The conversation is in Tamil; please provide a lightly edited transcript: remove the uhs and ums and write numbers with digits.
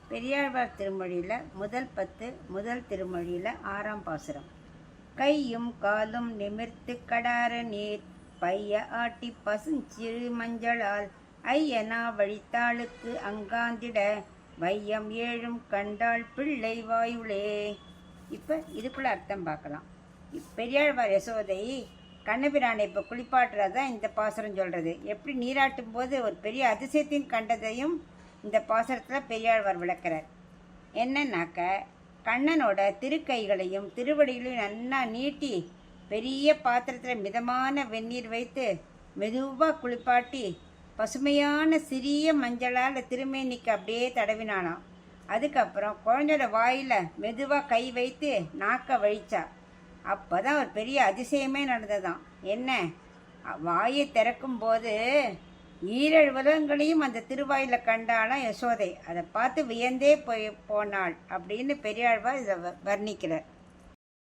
பெரியாழ்வார் திருமொழியில் முதல் 10 முதல் திருமொழியில் 6ஆம் பாசுரம். கையும் காலும் நிமிர்த்து கடார நீர் பைய ஆட்டி பசுஞ்சிறு மஞ்சளால் ஐயனா வழித்தாளுக்கு அங்காந்திட வையம் ஏழும் கண்டாள் பிள்ளை வாயுளே. இப்போ இதுக்குள்ள அர்த்தம் பார்க்கலாம். பெரியாழ்வார் யசோதை கண்ணபிரானை இப்போ குளிப்பாட்டுறதான் இந்த பாசுரம் சொல்கிறது. எப்படி நீராட்டும் போது ஒரு பெரிய அதிசயத்தையும் கண்டதையும் இந்த பாசுரத்தில் பெரியாழ்வார் விளக்கிறார். என்னன்னாக்க, கண்ணனோட திருக்கைகளையும் திருவடிகளையும் நல்லா நீட்டி பெரிய பாத்திரத்தில் மிதமான வெந்நீர் வைத்து மெதுவாக குளிப்பாட்டி பசுமையான சிறிய மஞ்சளால் திருமேனிக்கு அப்படியே தடவினானாம். அதுக்கப்புறம் குழந்தையோட வாயில் மெதுவாக கை வைத்து நாக்க வழிச்சா. அப்போ தான் ஒரு பெரிய அதிசயமே நடந்ததாம். என்ன, வாயை திறக்கும் போது 7 உலகங்களையும் அந்த திருவாயில கண்டாலாம் யசோதை. அதை பார்த்து வியந்தே போனாள் அப்படின்னு பெரியாழ்வார் இதை வர்ணிக்கிறார்.